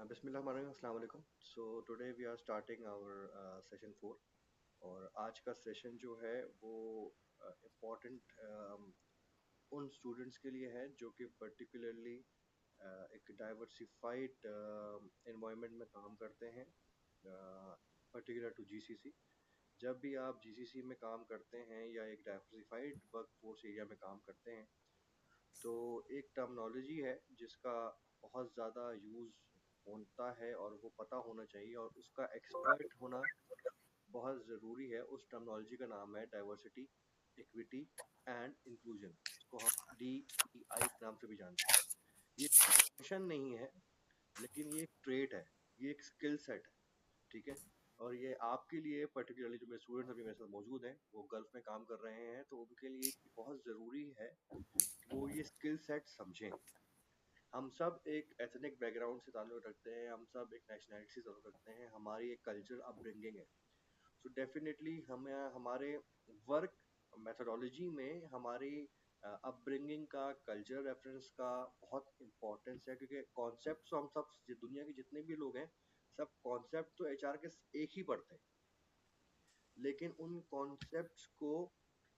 बिस्मिल्लाहिर्रहमानिर्रहीम, अस्सलाम वालेकुम। So today we are starting our session 4। और आज का सेशन जो है वो इम्पोर्टेंट उन स्टूडेंट्स के लिए है जो कि पर्टिकुलरली एक डाइवर्सिफाइड एनवायरनमेंट में काम करते हैं, पर्टिकुलर टू जीसीसी। जब भी आप जीसीसी में काम करते हैं या एक डाइवर्सिफाइड वर्कफोर्स एरिया में काम करते हैं, तो एक टर्मिनोलॉजी है जिसका बहुत ज़्यादा यूज़ होता है और वो पता होना चाहिए और उसका एक्सपर्ट होना बहुत ज़रूरी है। उस टर्मिनोलॉजी का नाम है डाइवर्सिटी, इक्विटी एंड इंक्लूजन। इसको हम DEI के नाम से भी जानते हैं। ये फंक्शन नहीं है, लेकिन ये एक ट्रेट है, ये एक स्किल सेट है। ठीक है। और ये आपके लिए पर्टिकुलरली जो मेरे स्टूडेंट्स अभी मेरे साथ मौजूद हैं, वो गल्फ में काम कर रहे हैं, तो उनके लिए बहुत ज़रूरी है कि वो ये स्किल सेट समझें। हम सब एक एथनिक बैकग्राउंड से ताल्लुक़ रखते हैं, हम सब एक नेशनैलिटी से ताल्लुक़ रखते हैं, हमारी एक कल्चर अपब्रिंगिंग है। सो डेफिनेटली हमें हमारे वर्क मेथोडोलॉजी में हमारी अपब्रिंगिंग का, कल्चर रेफरेंस का बहुत इम्पोर्टेंस है, क्योंकि कॉन्सेप्ट हम सब दुनिया के जितने भी लोग हैं, सब कॉन्सेप्ट तो एचआर के एक ही पढ़ते हैं, लेकिन उन कॉन्सेप्ट्स को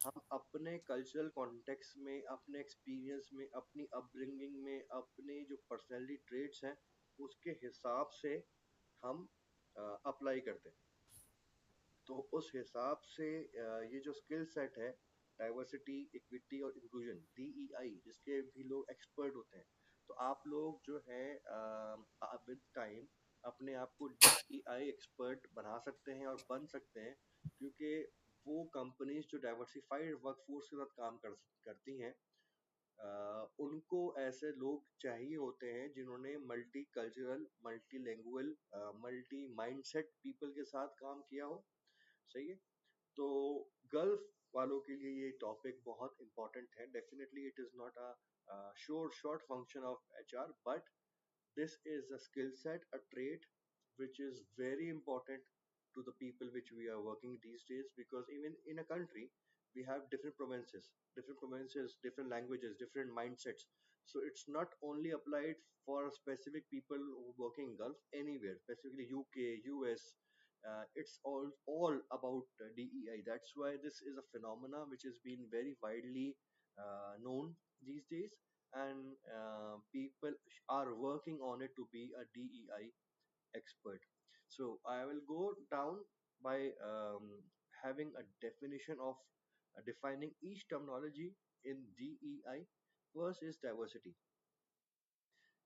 हम अपने कल्चरल कॉन्टेक्स्ट में, अपने एक्सपीरियंस में, अपनी अपब्रिंगिंग में, अपने जो पर्सनैलिटी ट्रेट्स हैं उसके हिसाब से हम अप्लाई करते हैं। तो उस हिसाब से ये जो स्किल सेट है, डाइवर्सिटी, इक्विटी और इंक्लूजन, DEI, जिसके भी लोग एक्सपर्ट होते हैं, तो आप लोग जो है विद टाइम अपने आप को DEI एक्सपर्ट बना सकते हैं और बन सकते हैं, क्योंकि वो कंपनीज जो डाइवर्सिफाइड वर्कफोर्स के साथ काम करती हैं, उनको ऐसे लोग चाहिए होते हैं जिन्होंने multi cultural, multi language, multi mindset people के साथ काम किया हो। सही है। तो गल्फ वालों के लिए ये टॉपिक बहुत इंपॉर्टेंट है। Definitely it is not a short function of HR, but this is a skill set, a trait which is very important to the people which we are working these days, because even in a country we have different provinces, different languages, different mindsets. So it's not only applied for specific people who working in Gulf, anywhere, specifically UK, US. It's all about DEI. That's why this is a phenomena which has been very widely known these days, and people are working on it to be a DEI expert. So I will go down by having a definition of defining each terminology in DEI. First is diversity.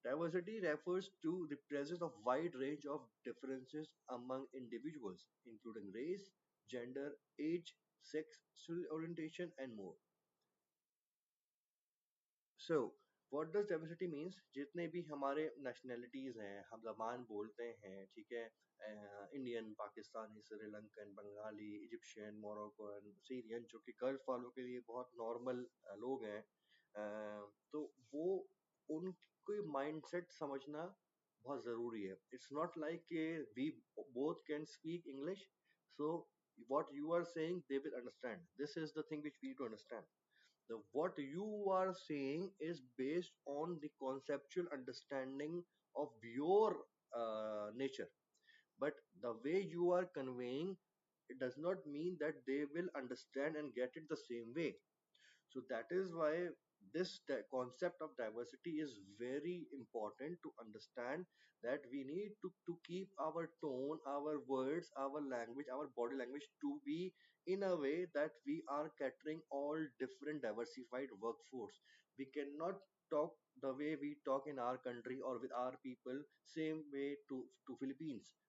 Diversity refers to the presence of wide range of differences among individuals, including race, gender, age, sex, sexual orientation, and more. So what does diversity means, जितने भी हमारे nationalities हैं, हम जबान बोलते हैं, ठीक है, Indian, Pakistani, Sri Lankan, Bengali, Egyptian, Moroccan, Syrian, जो कि गल्फ वालों के लिए बहुत नॉर्मल लोग हैं, तो वो उनके माइंडसेट समझना बहुत ज़रूरी है। इट्स नॉट लाइक के we both can speak English, so what you are saying they will understand. This is the thing which we need to understand. The what you are saying is based on the conceptual understanding of your nature, but the way you are conveying, it does not mean that they will understand and get it the same way. So that is why this concept of diversity is very important to understand, that we need to keep our tone, our words, our language, our body language to be in a way that we are catering all different diversified workforce. We cannot talk the way we talk in our country or with our people same way to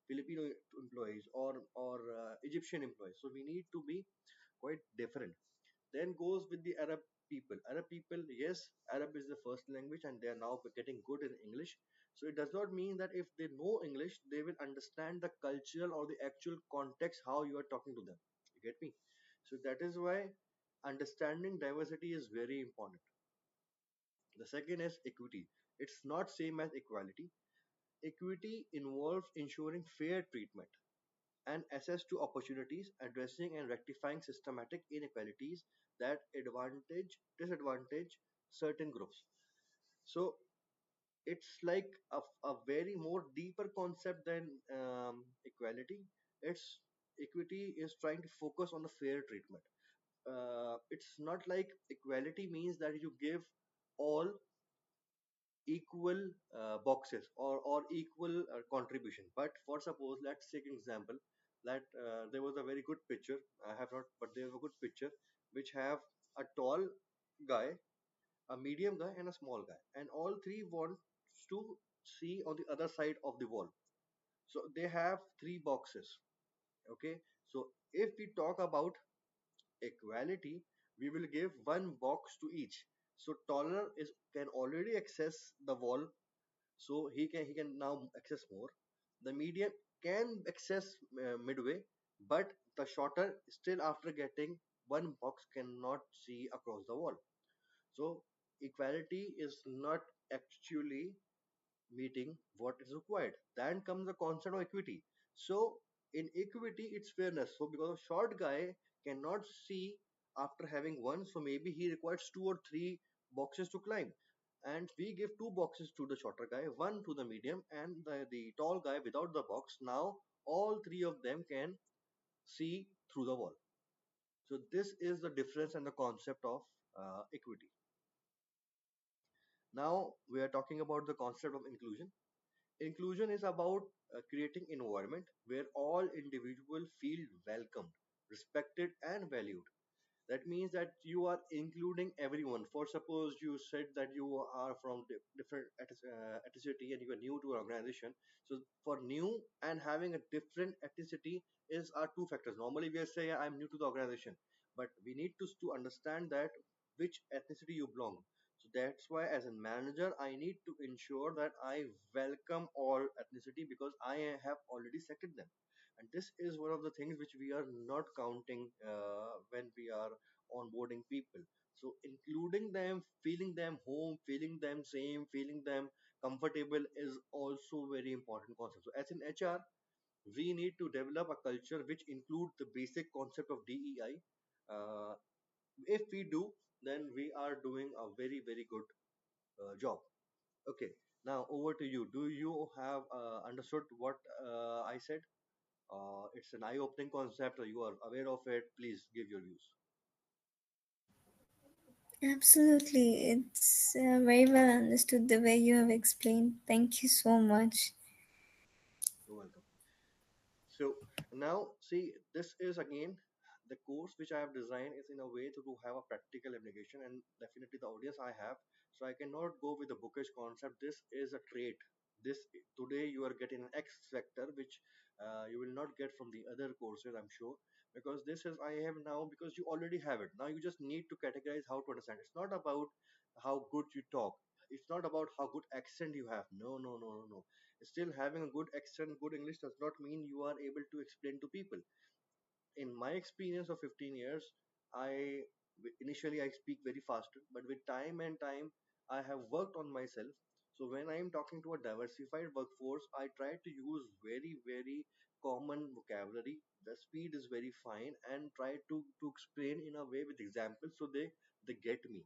Filipino employees or Egyptian employees. So we need to be quite different. Then goes with the Arab people. Arab people, yes, Arab is the first language and they are now getting good in English. So it does not mean that if they know English, they will understand the cultural or the actual context how you are talking to them. You get me? So that is why understanding diversity is very important. The second is equity. It's not same as equality. Equity involves ensuring fair treatment and access to opportunities, addressing and rectifying systematic inequalities that disadvantage certain groups. So it's like a very more deeper concept than equality. It's equity is trying to focus on the fair treatment. It's not like equality means that you give all equal boxes or equal contribution. But for suppose, let's take an example that there was a very good picture. I have not, but there was a good picture which have a tall guy, a medium guy, and a small guy, and all three want to see on the other side of the wall. So they have three boxes. Okay, so if we talk about equality, we will give one box to each. So taller is can already access the wall, so he can now access more. The medium can access midway, but the shorter still after getting one box cannot see across the wall. So equality is not actually meeting what is required. Then comes the concept of equity. So in equity, it's fairness. So because a short guy cannot see after having one, so maybe he requires two or three boxes to climb. And we give two boxes to the shorter guy, one to the medium, and the tall guy without the box. Now all three of them can see through the wall. So this is the difference and the concept of equity. Now we are talking about the concept of inclusion. Inclusion is about creating environment where all individuals feel welcomed, respected, and valued. That means that you are including everyone. For suppose you said that you are from different ethnicity and you are new to an organization. So for new and having a different ethnicity is are two factors. Normally we say I'm new to the organization, but we need to understand that which ethnicity you belong. So that's why as a manager I need to ensure that I welcome all ethnicity because I have already selected them. And this is one of the things which we are not counting when we are onboarding people. So including them, feeling them home, feeling them same, feeling them comfortable is also very important concept. So as in HR, we need to develop a culture which include the basic concept of DEI. If we do, then we are doing a very very good job. Okay, now over to you. Do you have understood what I said? It's an eye-opening concept, or you are aware of it. Please give your views. Absolutely. It's very well understood the way you have explained. Thank you so much. You're welcome. So now, see, this is again the course which I have designed is in a way to have a practical application, and definitely the audience I have. So I cannot go with the bookish concept. This is a trait. This today you are getting an X factor, which you will not get from the other courses, I'm sure, because this is I have now because you already have it. Now you just need to categorize how to understand. It's not about how good you talk. It's not about how good accent you have. No, no, no, no, no. Still, having a good accent, good English does not mean you are able to explain to people. In my experience of 15 years, I initially I speak very faster, but with time and time, I have worked on myself. So when I am talking to a diversified workforce, I try to use very very common vocabulary. The speed is very fine, and try to explain in a way with examples so they get me.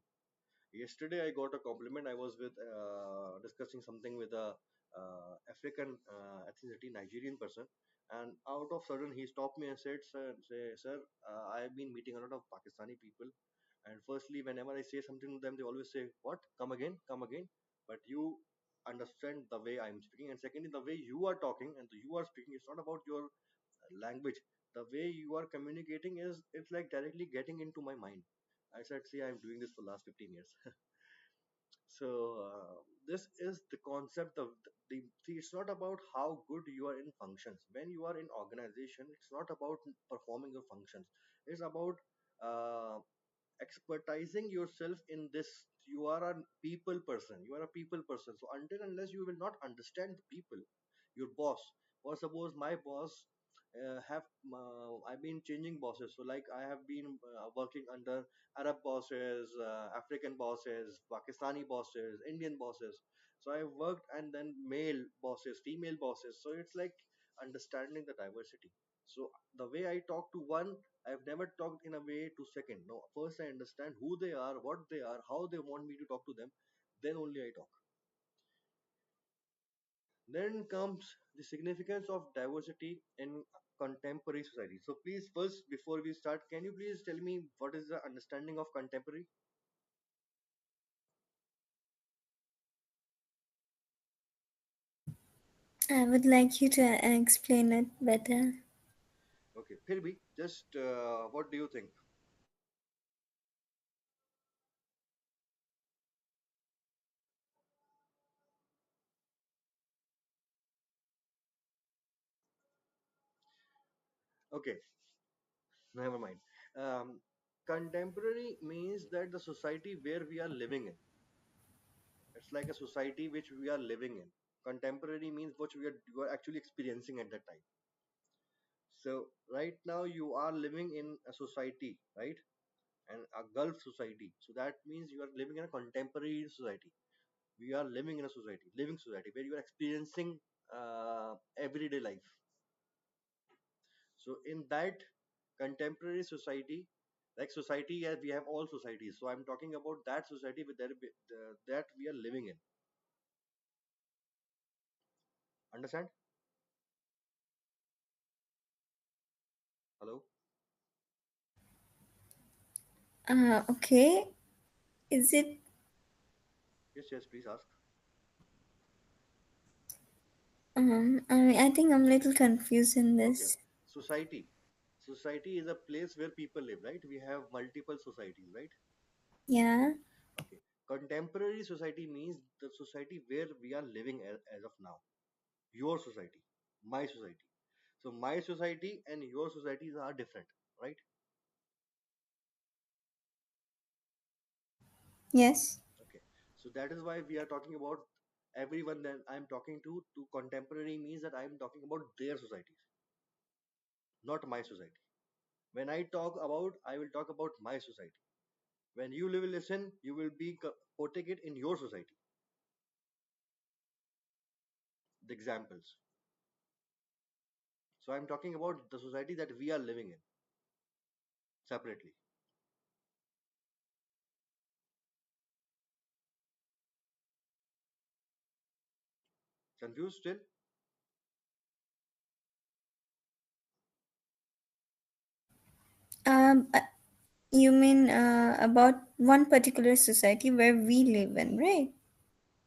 Yesterday I got a compliment. I was with discussing something with a African ethnicity Nigerian person, and out of sudden he stopped me and said, "Sir, I have been meeting a lot of Pakistani people, and firstly, whenever I say something to them, they always say, 'What? Come again? Come again?' But you understand the way I'm speaking, and secondly, the way you are talking and you are speaking, it's not about your language. The way you are communicating is it's like directly getting into my mind." I said, "See, I'm doing this for last 15 years." So this is the concept of see, it's not about how good you are in functions. When you are in organization, it's not about performing your functions. It's about uh, expertising yourself in this. You are a people person. You are a people person. So until unless you will not understand the people, your boss, or suppose my boss have I've been changing bosses. So like I have been working under Arab bosses, African bosses, Pakistani bosses, Indian bosses. So I worked and then male bosses, female bosses. So it's like understanding the diversity. So the way I talk to one, I've never talked in a way to second. No, first I understand who they are, what they are, how they want me to talk to them. Then only I talk. Then comes the significance of diversity in contemporary society. So please, first, before we start, can you please tell me what is the understanding of contemporary? I would like you to explain it better. Okay, फिर भी, just what do you think? Okay, never mind. Um, Contemporary means that the society where we are living in. It's like a society which we are living in. Contemporary means what you are actually experiencing at that time. So right now you are living in a society, right? And a Gulf society. So that means you are living in a contemporary society. We are living in a society, living society, where you are experiencing everyday life. So in that contemporary society, like society, as we have all societies. So I'm talking about that society with that we are living in. Understand? Hello? Okay. Is it? Yes, yes. Please ask. I think I'm a little confused in Okay. this. Society. Society is a place where people live, right? We have multiple societies, right? Yeah. Okay. Contemporary society means the society where we are living as of now. Your society, my society. So my society and your societies are different, right? Yes. Okay. So that is why we are talking about everyone that I'm talking to contemporary means that I'm talking about their societies, not my society. When I talk about, I will talk about my society. When you will listen, you will be putting it in your society. The examples. So I'm talking about the society that we are living in separately. Confused still? Um, uh, you mean about one particular society where we live in, right?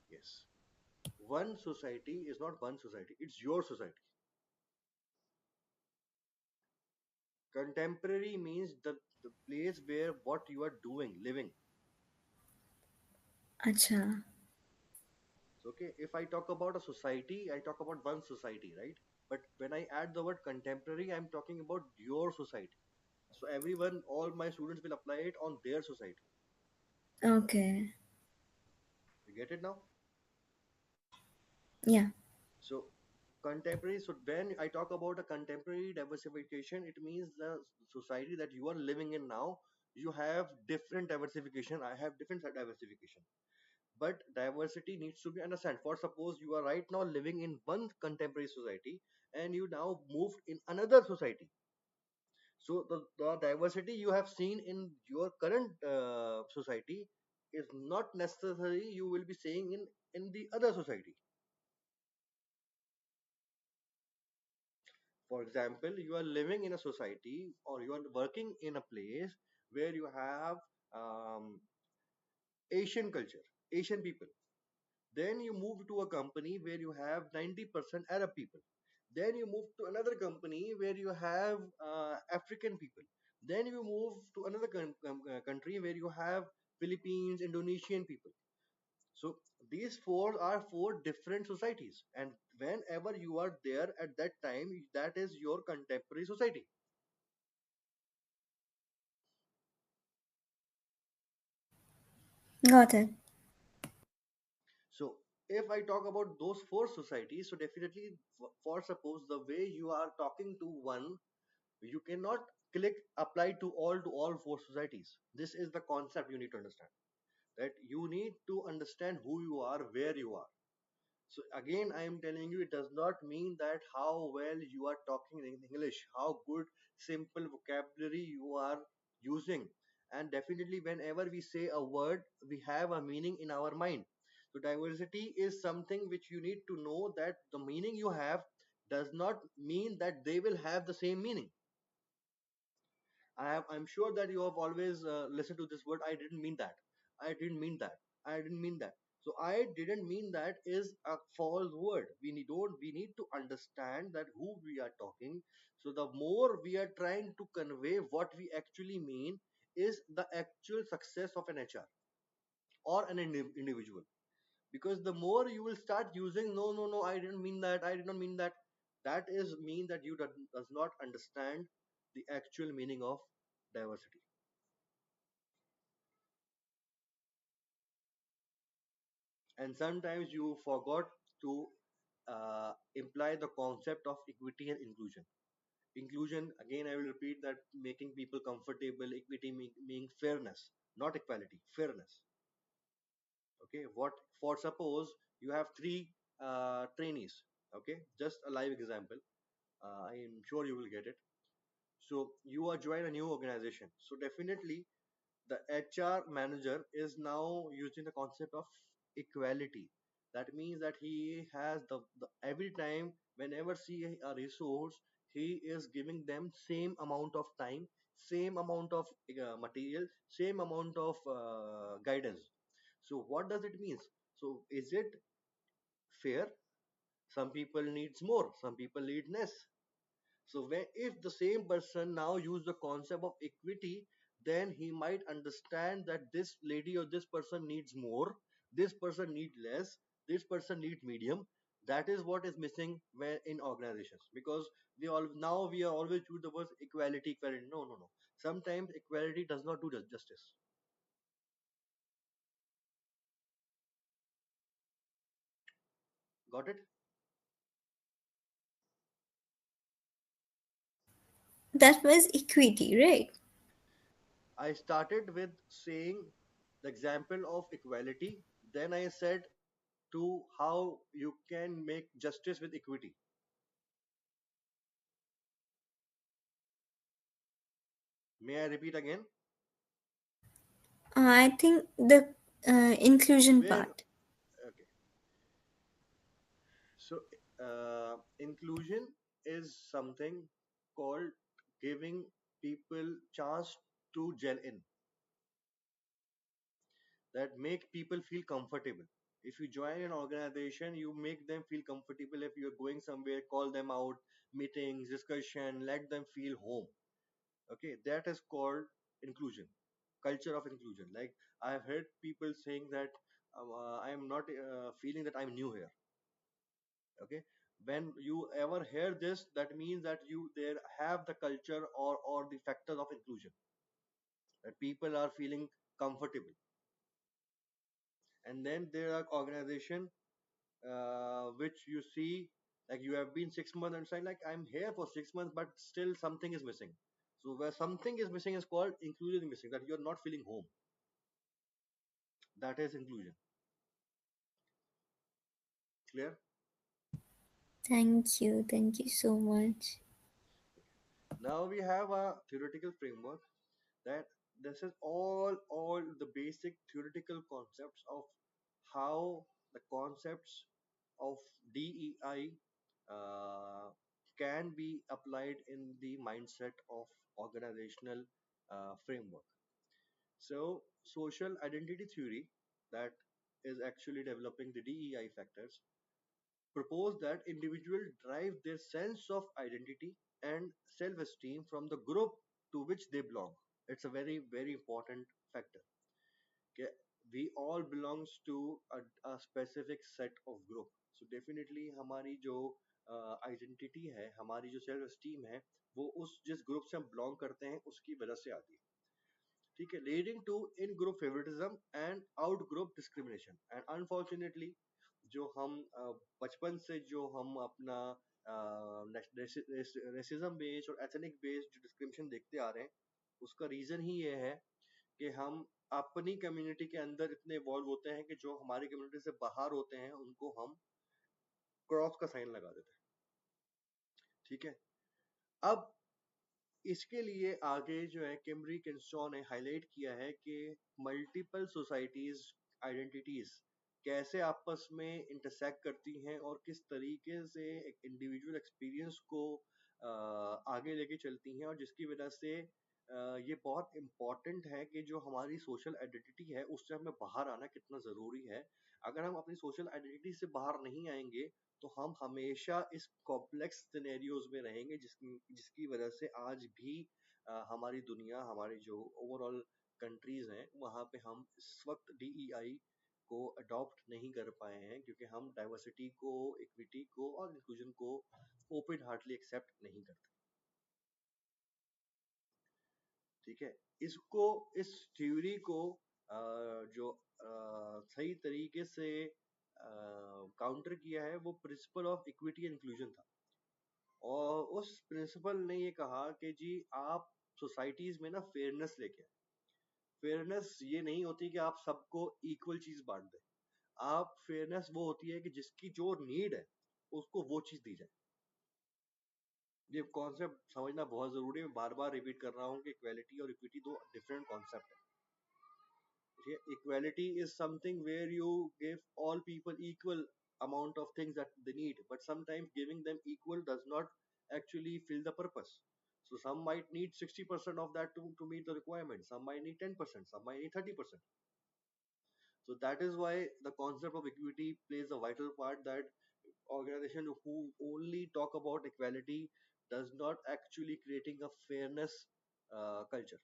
Yes. One society is not one society, it's your society. Contemporary means the place where what you are doing, living. Acha. So, okay, if I talk about a society, I talk about one society, right? But when I add the word contemporary, I'm talking about your society. So everyone, all my students will apply it on their society. Okay. You get it now? Yeah. So contemporary. So when I talk about a contemporary diversification, it means the society that you are living in now. You have different diversification. I have different diversification. But diversity needs to be understood. For suppose you are right now living in one contemporary society and you now moved in another society. So the diversity you have seen in your current society is not necessary you will be seeing in the other society. For example, you are living in a society or you are working in a place where you have um, Asian culture, Asian people. Then you move to a company where you have 90% Arab people. Then you move to another company where you have African people. Then you move to another country where you have Philippines, Indonesian people. So these four are four different societies. And whenever you are there at that time, that is your contemporary society. Got it. So if I talk about those four societies, so definitely for suppose the way you are talking to one, you cannot click apply to all four societies. This is the concept you need to understand. That you need to understand who you are, where you are. So again, I am telling you, it does not mean that how well you are talking in English, how good simple vocabulary you are using. And definitely, whenever we say a word, we have a meaning in our mind. So diversity is something which you need to know, that the meaning you have does not mean that they will have the same meaning. I'm sure that you have always listened to this word. I didn't mean that. I didn't mean that. I didn't mean that. So I didn't mean that is a false word. We need to understand that who we are talking. So the more we are trying to convey what we actually mean is the actual success of an HR or an individual. Because the more you will start using no, I didn't mean that, I did not mean that, that is mean that you does not understand the actual meaning of diversity. And sometimes you forgot to imply the concept of equity and inclusion. Inclusion, again I will repeat, that making people comfortable. Equity meaning fairness, not equality, fairness. Okay, what, for suppose you have three trainees. Okay, just a live example. I am sure you will get it. So you are join a new organization. So definitely the HR manager is now using the concept of equality. That means that he has the every time whenever see a resource, he is giving them same amount of time, same amount of material, same amount of guidance. So what does it mean? So is it fair? Some people needs more, some people need less. So when, if the same person now use the concept of equity, then he might understand that this lady or this person needs more, this person need less, this person need medium. That is what is missing where in organizations, because we all now we are always use the word equality, equality. No, no, no. Sometimes equality does not do justice. Got it? That was equity, right? I started with saying the example of equality. Then I said to how you can make justice with equity. May I repeat again? I think the inclusion Where, part. okay. So, inclusion is something called giving people chance to gel in, that make people feel comfortable. If you join an organization, you make them feel comfortable. If you're going somewhere, call them out, meetings, discussion, let them feel home. Okay, that is called inclusion, culture of inclusion. Like I have heard people saying that I am not feeling that I'm new here. Okay, when you ever hear this, that means that you there have the culture or the factors of inclusion, that people are feeling comfortable. And then there are organization which you see, like you have been 6 months and say like I'm here for 6 months but still something is missing. So where something is missing is called inclusion missing, that you're not feeling home. That is inclusion. Clear? Thank you so much. Now we have a theoretical framework, that this is all the basic theoretical concepts of how the concepts of DEI uh, can be applied in the mindset of organizational framework. So social identity theory, that is actually developing the DEI factors, propose that individuals derive their sense of identity and self-esteem from the group to which they belong. It's a very important factor. Okay, we all belongs to a specific set of group. So definitely हमारी जो identity है, हमारी जो self esteem है, वो उस जिस group से हम बिलोंग करते हैं उसकी वजह से आती है. ठीक है, leading to in group favouritism and out group discrimination. And unfortunately जो हम बचपन से जो हम अपना रेसिज्म बेस्ड और एथनिक बेस्ड जो डिस्क्रिमिनेशन देखते आ रहे हैं, उसका रीजन ही ये है कि हम अपनी कम्युनिटी के अंदर इतने इवॉल्व होते हैं कि जो हमारी कम्युनिटी से बाहर होते हैं उनको हम क्रॉस का साइन लगा देते हैं. ठीक है, अब इसके लिए आगे जो है किमरी किंस्टॉ ने हाईलाइट किया है कि मल्टीपल सोसाइटीज आइडेंटिटीज कैसे आपस में इंटरसेक्ट करती हैं और किस तरीके से एक इंडिविजुअल एक्सपीरियंस को आगे लेके चलती हैं, और जिसकी वजह से ये बहुत इम्पॉर्टेंट है कि जो हमारी सोशल आइडेंटिटी है उससे हमें बाहर आना कितना ज़रूरी है। अगर हम अपनी सोशल आइडेंटिटी से बाहर नहीं आएंगे तो हम हमेशा इस कॉम्प्लेक्स सिनेरियोज में रहेंगे जिसकी जिसकी वजह से आज भी हमारी दुनिया, हमारी जो ओवरऑल कंट्रीज हैं, वहाँ पे हम इस वक्त DEI को अडॉप्ट नहीं कर पाए हैं, क्योंकि हम डाइवर्सिटी को, इक्विटी को और इंक्लूजन को ओपन हार्टली एक्सेप्ट नहीं करते। ठीक है। इसको, इस थ्योरी को जो सही तरीके से काउंटर किया है वो principle of equity and inclusion था। और उस प्रिंसिपल ने ये कहा कि जी आप सोसाइटीज में ना फेयरनेस लेके आए। फेयरनेस ये नहीं होती कि आप सबको इक्वल चीज बांट दें। आप फेयरनेस वो होती है कि जिसकी जो नीड है उसको वो चीज दी जाए। ये कॉन्सेप्ट समझना बहुत जरूरी है। मैं बार बार रिपीट कर रहा हूँ कि इक्वालिटी और इक्विटी दो डिफरेंट कॉन्सेप्ट है। Equality is something where you give all people equal amount of things that they need, but sometimes giving them equal does not actually fill the purpose. So some might need 60% of that to meet the requirement, some might need 10%, some might need 30%. So that is why the concept of equity plays a vital part, that organization who only talk about equality does not actually creating a fairness culture.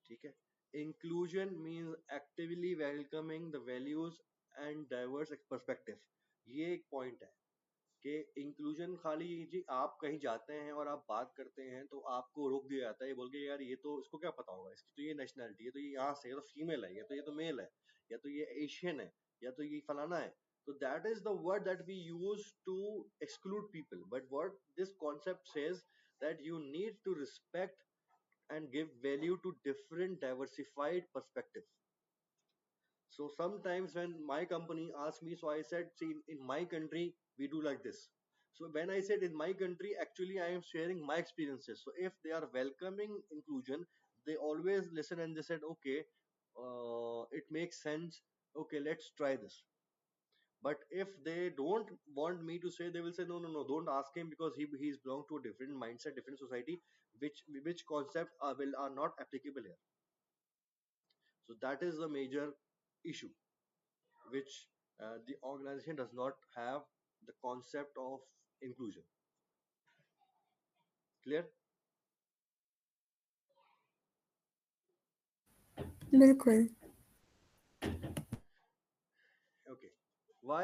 ठीक है। Inclusion means actively welcoming the values and diverse perspective. ये एक point है कि inclusion खाली जी आप कहीं जाते हैं और आप बात करते हैं तो आपको रोक दिया जाता है ये बोल के यार ये तो इसको क्या पता होगा, इसकी तो ये नेशनलिटी है, तो ये यहाँ से, ये तो फीमेल है, ये तो मेल है, या तो ये एशियन है, या तो ये फलाना है। तो that is the word that we use to exclude people, but what this concept says that you need to respect and give value to different diversified perspectives. So sometimes when my company asked me, so I said, see, in my country, we do like this. So when I said in my country, actually I am sharing my experiences. So if they are welcoming inclusion, they always listen and they said, okay, it makes sense. Okay, let's try this. But if they don't want me to say, they will say, no, no, no, don't ask him because he's belong to a different mindset, different society, which concepts are not applicable here. So that is the major issue, which the organization does not have the concept of inclusion. Clear? बिल्कुल। Okay. Why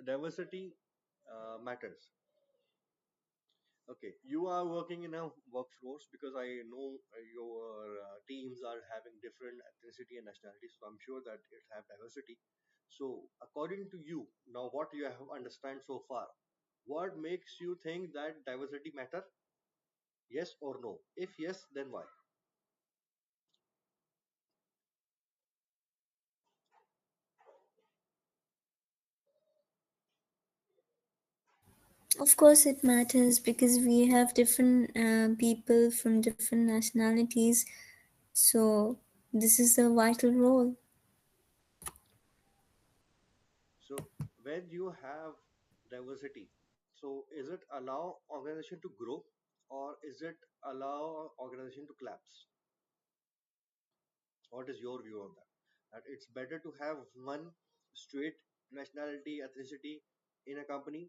diversity matters? Okay, you are working in a workforce because I know your teams are having different ethnicity and nationality, so I'm sure that it have diversity. So, according to you, now what you have understand so far, what makes you think that diversity matter? Yes or no? If yes, then why? Of course, it matters because we have different people from different nationalities. So, this is a vital role. So, when you have diversity, so is it allow organization to grow, or is it allow organization to collapse? What is your view on that? That it's better to have one straight nationality, ethnicity in a company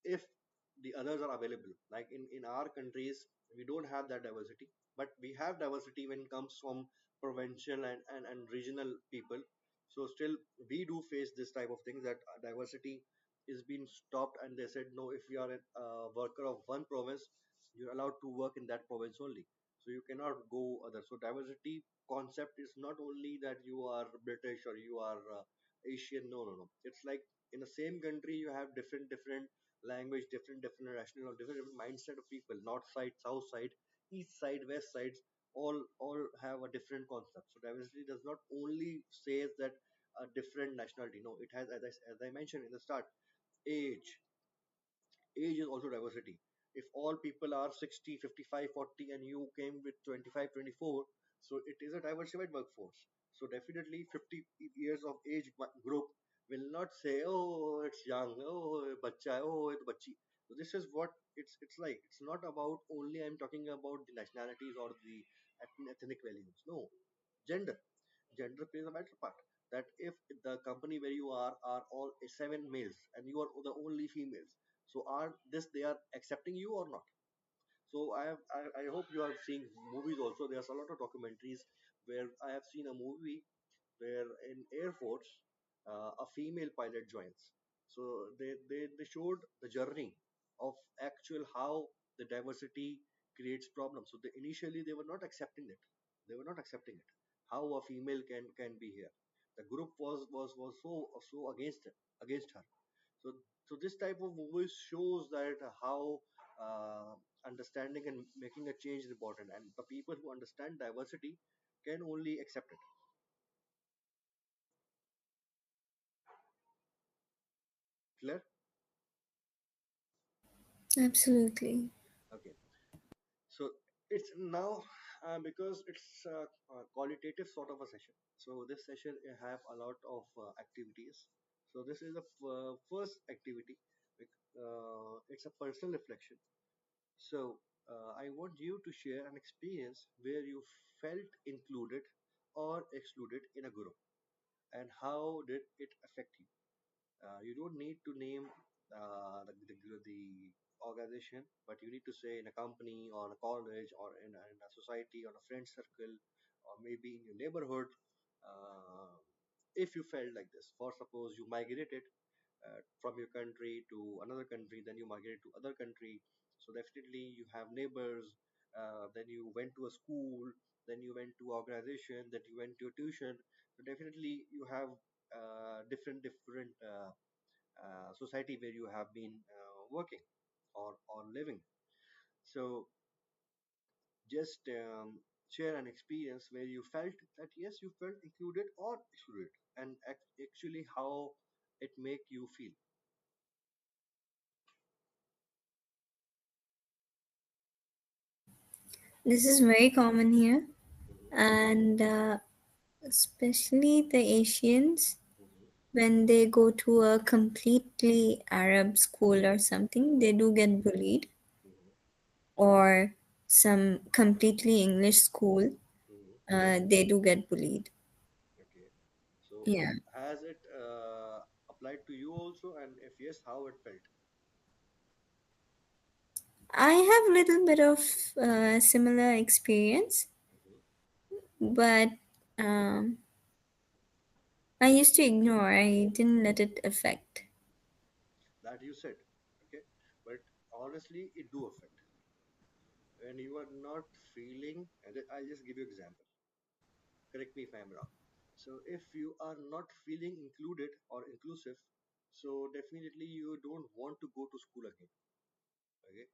if the others are available. Like in our countries, we don't have that diversity, but we have diversity when it comes from provincial and regional people. So still, we do face this type of things, that diversity is being stopped, and they said no. If you are a worker of one province, you're allowed to work in that province only. So you cannot go other. So diversity concept is not only that you are British or you are Asian. No, no, no. It's like in the same country you have different language, different national or different mindset of people, north side, south side, east side, west sides, all have a different concept. So diversity does not only say that a different nationality. No, it has, as I mentioned in the start, age. Age is also diversity. If all people are 60, 55, 40, and you came with 25, 24, So it is a diversified workforce. So definitely 50 years of age group will not say, oh, it's young, oh, bacha, oh, it's bachi. So this is what it's like. It's not about only I'm talking about the nationalities or the ethnic values. No, gender. Gender plays a vital part. That if the company where you are all seven males and you are the only females, so are this they are accepting you or not? So I hope you are seeing movies also. There's a lot of documentaries where I have seen a movie where in Air Force a female pilot joins. So they showed the journey of actual how the diversity creates problems. So initially they were not accepting it. They were not accepting it. How a female can be here. The group was so against her. So so this type of movies shows that how uh, understanding and making a change is important, and the people who understand diversity can only accept it. Clear? Absolutely. Okay. So it's now because it's a qualitative sort of a session. So this session have a lot of activities. So this is the first activity. It's a personal reflection. So I want you to share an experience where you felt included or excluded in a group, and how did it affect you. You don't need to name the organization, but you need to say in a company or a college or in a society or a friend circle or maybe in your neighborhood. Uh, if you felt like this, for suppose you migrated from your country to another country, then you migrate to other country. So definitely you have neighbors. Then you went to a school. Then you went to organization. Then you went to a tuition. So definitely you have different society where you have been working or living. So just share an experience where you felt that yes, you felt included or excluded, and actually how it make you feel. This is very common here, Mhm, and especially the Asians, mhm, when they go to a completely Arab school or something, they do get bullied, mhm, or some completely English school, mhm. they do get bullied. Okay. So Yeah. has it applied to you also, and if yes, how it felt? I have a little bit of similar experience, Mhm. but um, I used to ignore. I didn't let it affect. That you said. Okay, but honestly, it do affect when you are not feeling. And I'll just give you example. Correct me if I'm wrong. So if you are not feeling included or inclusive, so definitely you don't want to go to school again. Okay.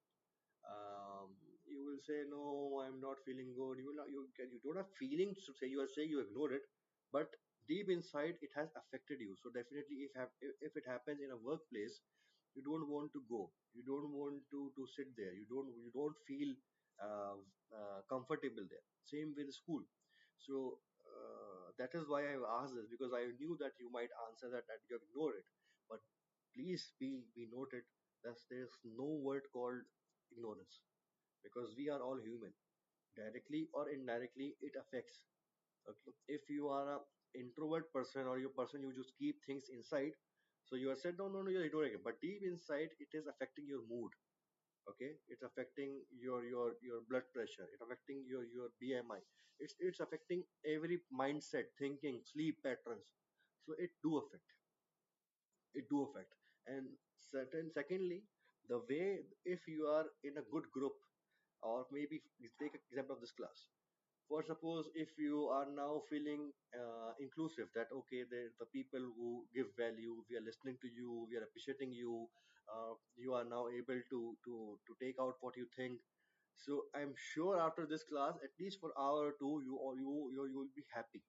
um, you will say no, I'm not feeling good. You will not, you don't have feelings to say. You are saying you ignore it, but deep inside it has affected you. So definitely if it happens in a workplace, you don't want to go. You don't want to sit there. You don't feel uh, comfortable there. Same with school. So that is why I asked this, because I knew that you might answer that you ignore it. But please be noted that there's no word called ignorance, because we are all human. Directly or indirectly it affects. Okay, if you are a introvert person or you person you just keep things inside, so you are said no, you're ignoring it, but deep inside it is affecting your mood. Okay, it's affecting your blood pressure, it's affecting your BMI, it's affecting every mindset, thinking, sleep patterns. So it do affect. And secondly, the way, if you are in a good group, or maybe take an example of this class. For suppose if you are now feeling inclusive, that okay, the people who give value, we are listening to you, we are appreciating you, you are now able to take out what you think. So I'm sure after this class, at least for hour or two, you will be happy.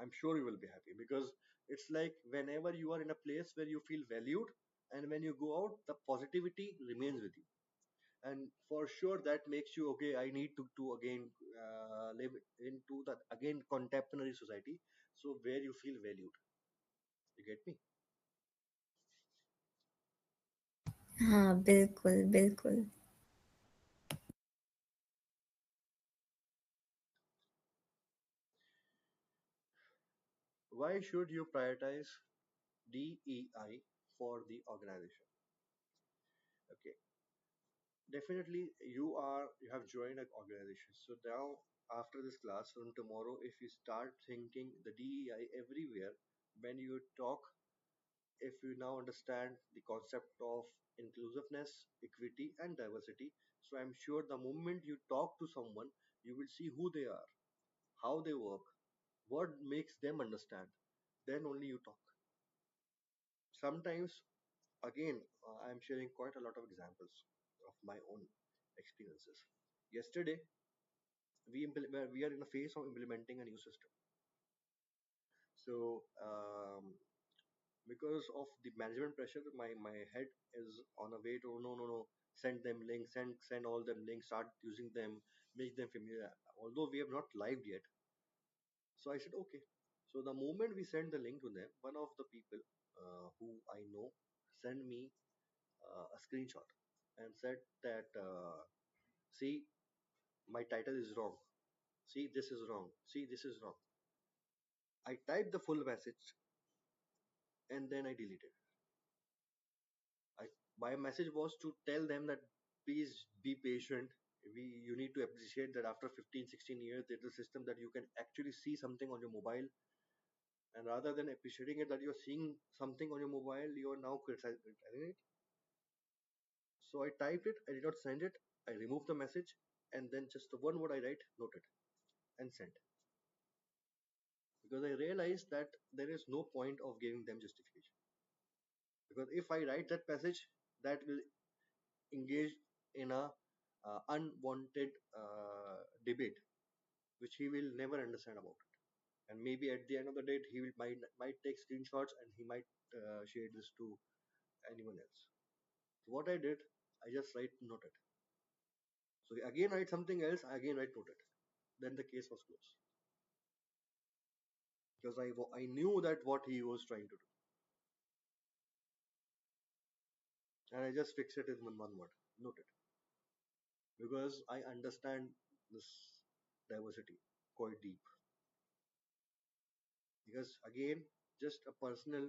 I'm sure you will be happy, because it's like whenever you are in a place where you feel valued, and when you go out, the positivity remains with you. and for sure that makes you okay. I need to again live into the again contemporary society, so where you feel valued. You get me? हाँ बिल्कुल बिल्कुल. Why should you prioritize DEI for the organization? Okay, definitely you have joined an organization. So now after this class from tomorrow, if you start thinking the DEI everywhere when you talk, if you now understand the concept of inclusiveness, equity, and diversity, so I'm sure the moment you talk to someone, you will see who they are, how they work, what makes them understand. Then only you talk. Sometimes, again, I'm sharing quite a lot of examples of my own experiences. Yesterday, we are in a phase of implementing a new system. So, because of the management pressure, my head is on a way to no, no, no, send them links, send all them links, start using them, make them familiar. Although we have not lived yet, so I said okay. So the moment we send the link to them, one of the people who I know sent me a screenshot and said that see, my title is wrong. See, this is wrong. See, this is wrong. I typed the full message and then I deleted. I, my message was to tell them that please be patient. You need to appreciate that after 15, 16 years, there's a system that you can actually see something on your mobile. And rather than appreciating it that you're seeing something on your mobile, you are now criticizing it. So I typed it, I did not send it, I removed the message, and then just the one word I write, noted, and sent. Because I realized that there is no point of giving them justification. Because if I write that message, that will engage in a unwanted debate, which he will never understand about it. And maybe at the end of the day, he will, might take screenshots and he might share this to anyone else. So what I did, I just write noted. So again write something else, again write noted. Then the case was closed because I knew that what he was trying to do, and I just fixed it in one word, noted, because I understand this diversity quite deep. Because again, just a personal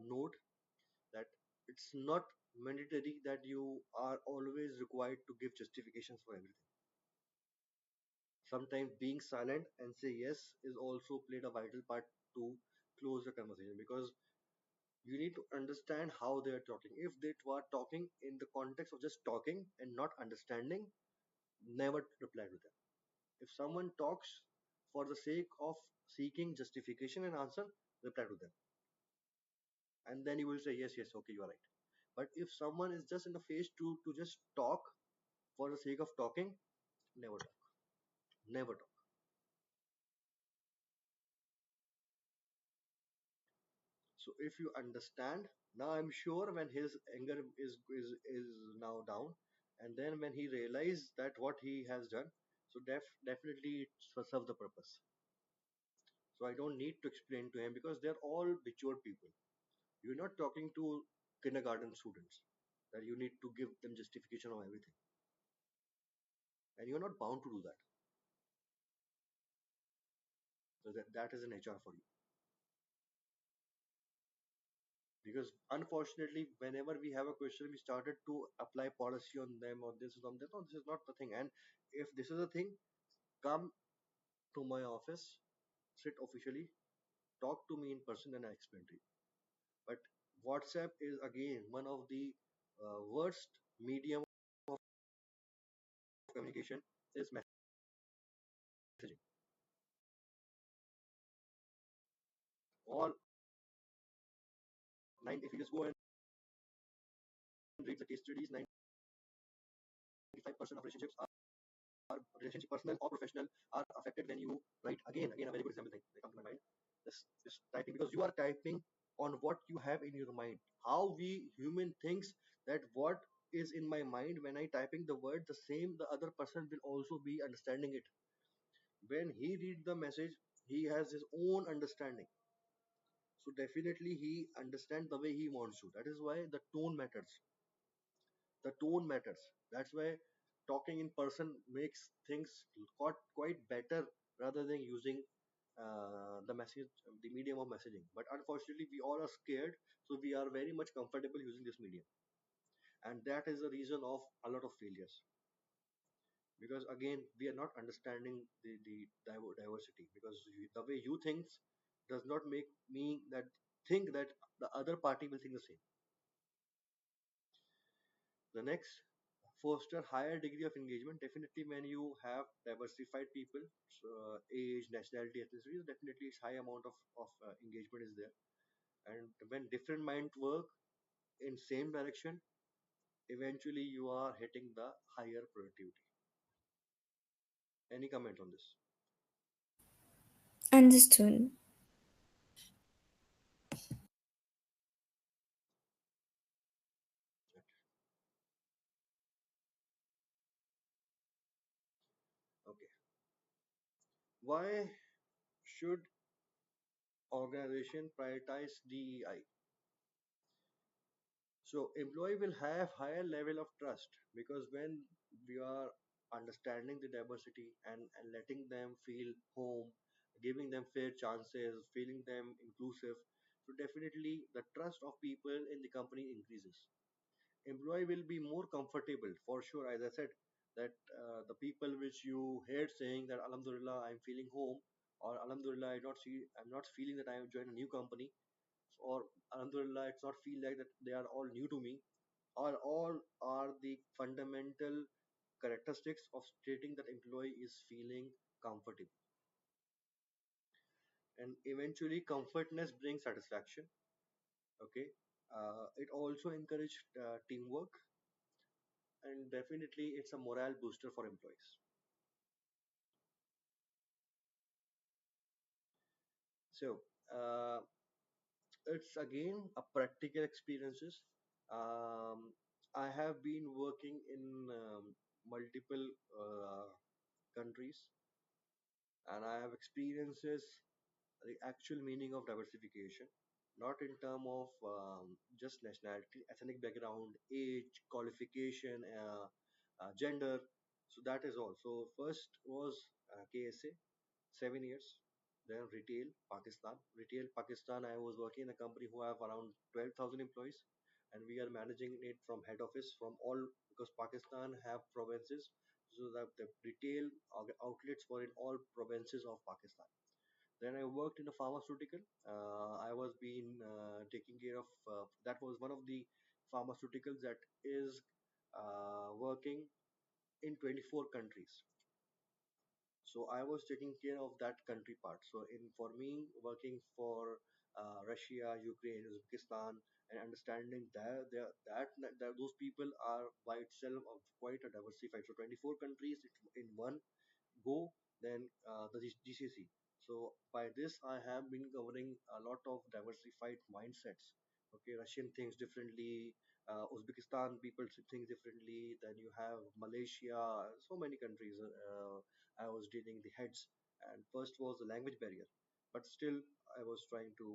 note that it's not mandatory that you are always required to give justifications for everything. Sometimes being silent and say yes is also played a vital part to close the conversation, because you need to understand how they are talking. If they were talking in the context of just talking and not understanding, never reply to them. If someone talks for the sake of seeking justification and answer, reply to them. And then you will say, yes, yes, okay, you are right. But if someone is just in the phase to just talk for the sake of talking, never talk. Never talk. So if you understand, now I'm sure when his anger is now down, and then when he realized that what he has done, so definitely it serve the purpose. So I don't need to explain to him because they're all mature people. You're not talking to kindergarten students that you need to give them justification of everything, and you're not bound to do that. So that is an HR for you. Because unfortunately, whenever we have a question, we started to apply policy on them or this on that. No, this is not the thing. And if this is a thing, come to my office, sit officially, talk to me in person, and I explain to you. But WhatsApp is again one of the worst medium of communication is messaging. All nine, if you just go and read the case studies, 95% of relationships are relationship, personal or professional, are affected when you write. Again, a very good example they come to my mind. This typing, because you are typing on what you have in your mind. How we human thinks that what is in my mind when I typing the word, the same the other person will also be understanding it. When he read the message, he has his own understanding. So definitely he understands the way he wants to. That is why the tone matters. The tone matters. That's why talking in person makes things quite better rather than using the message, the medium of messaging. But unfortunately, we all are scared, so we are very much comfortable using this medium, and that is the reason of a lot of failures. Because again, we are not understanding the diversity. Because the way you think does not make me that think that the other party will think the same. The next, foster higher degree of engagement. Definitely, when you have diversified people, so, age, nationality, ethnicity, definitely high amount of engagement is there. And when different minds work in same direction, eventually you are hitting the higher productivity. Any comment on this? Understood. Okay. Why should organization prioritize DEI? So employee will have higher level of trust because when we are understanding the diversity and letting them feel home, giving them fair chances, feeling them inclusive, so definitely the trust of people in the company increases. Employee will be more comfortable for sure. As I said, that the people which you heard saying that Alhamdulillah I'm feeling home, or Alhamdulillah I'm not feeling that I have joined a new company, or Alhamdulillah it's not feel like that they are all new to me, or all are the fundamental characteristics of stating that employee is feeling comfortable. And eventually comfortness brings satisfaction. Okay. It also encouraged teamwork, and definitely it's a morale booster for employees. So it's again a practical experiences. um, I have been working in multiple countries, and I have experiences the actual meaning of diversification, not in term of just nationality, ethnic background, age, qualification, gender. So that is all. So first was KSA, 7 years. Then retail Pakistan. I was working in a company who have around 12,000 employees, and we are managing it from head office from all, because Pakistan have provinces, so that the retail outlets were in all provinces of Pakistan. Then I worked in a pharmaceutical. I was being taking care of. That was one of the pharmaceuticals that is working in 24 countries. So I was taking care of that country part. So in for me, working for Russia, Ukraine, Uzbekistan, and understanding that those people are by itself of quite a diversified. So 24 countries in one go, then the GCC. So by this, I have been covering a lot of diversified mindsets. Okay, Russian thinks differently, Uzbekistan people think differently. Then you have Malaysia, so many countries. I was dealing the heads, and first was the language barrier, but still I was trying to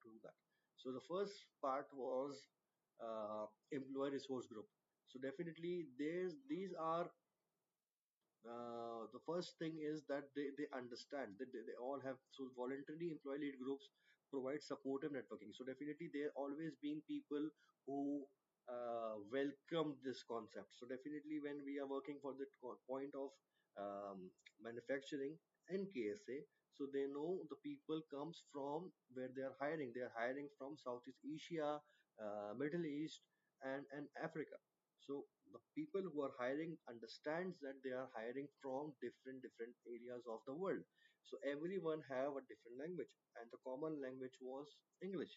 do that. So the first part was employee resource group. So definitely, these are the first thing is that they understand that they all have, so voluntary employee lead groups provide supportive networking. So definitely there always been people who welcome this concept. So definitely when we are working for the point of manufacturing and KSA, so they know the people comes from where they are hiring from Southeast Asia, Middle East, and Africa. So the people who are hiring understands that they are hiring from different areas of the world. So everyone have a different language, and the common language was English.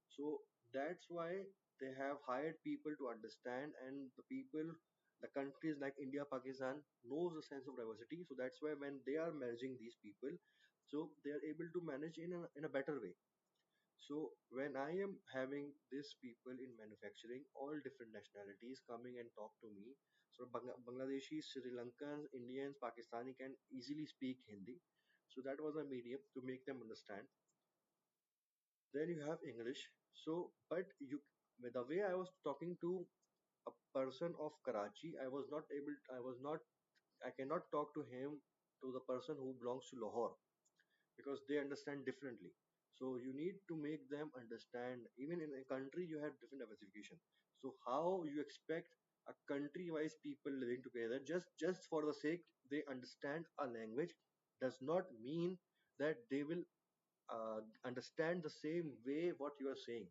So that's why they have hired people to understand, and the countries like India, Pakistan knows the sense of diversity. So that's why when they are managing these people, so they are able to manage in a better way. So when I am having these people in manufacturing, all different nationalities coming and talk to me. So Bangladeshis, Sri Lankans, Indians, Pakistani can easily speak Hindi. So that was a medium to make them understand. Then you have English. So, but you, the way I was talking to a person of Karachi, I cannot talk to him to the person who belongs to Lahore because they understand differently. So you need to make them understand. Even in a country, you have different diversification. So how you expect a country-wise people living together just for the sake they understand a language does not mean that they will understand the same way what you are saying,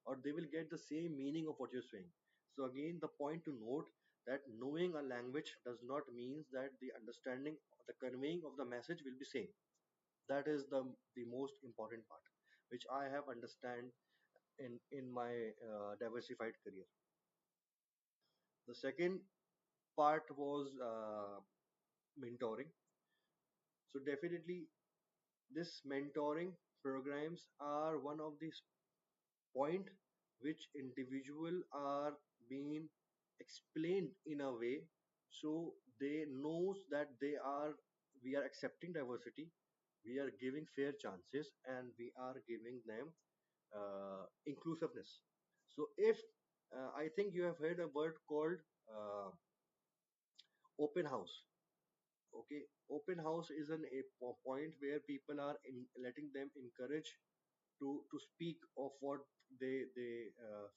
or they will get the same meaning of what you're saying. So again, the point to note that knowing a language does not mean that the understanding, the conveying of the message will be same. That is the most important part which I have understand in my diversified career. The second part was mentoring. So definitely this mentoring programs are one of the point which individual are being explained in a way so they knows that they are, we are accepting diversity, we are giving fair chances, and we are giving them inclusiveness. So if I think you have heard a word called open house. Okay, open house is a point where people are letting them encourage to speak of what they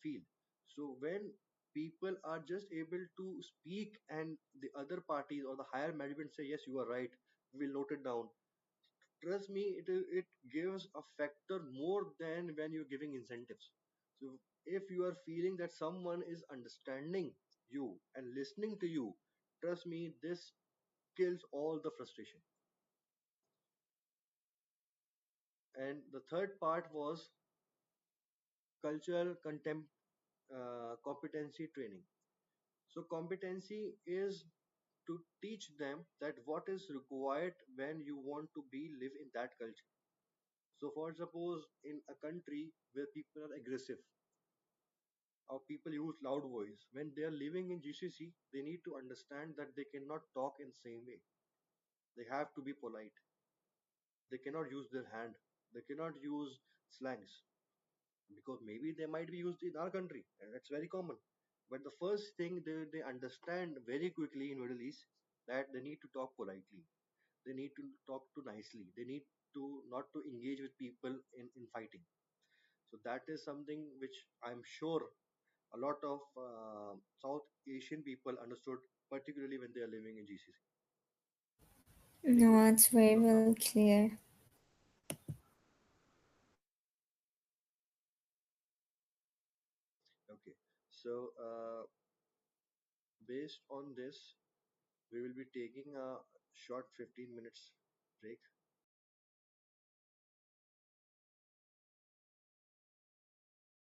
feel. So when people are just able to speak and the other parties or the higher management say yes, you are right, we will note it down, trust me, it gives a factor more than when you're giving incentives. So if you are feeling that someone is understanding you and listening to you, trust me, this kills all the frustration. And the third part was cultural competency training. So competency is to teach them that what is required when you want to be live in that culture. So for suppose in a country where people are aggressive or people use loud voice, when they are living in GCC, they need to understand that they cannot talk in same way. They have to be polite. They cannot use their hand. They cannot use slangs because maybe they might be used in our country and that's very common. But the first thing they understand very quickly in Middle East that they need to talk politely, they need to talk to nicely, they need to not to engage with people in fighting. So that is something which I'm sure a lot of South Asian people understood, particularly when they are living in GCC. Any No, questions it's as very of now? well clear. Okay, so based on this we will be taking a short 15 minutes break.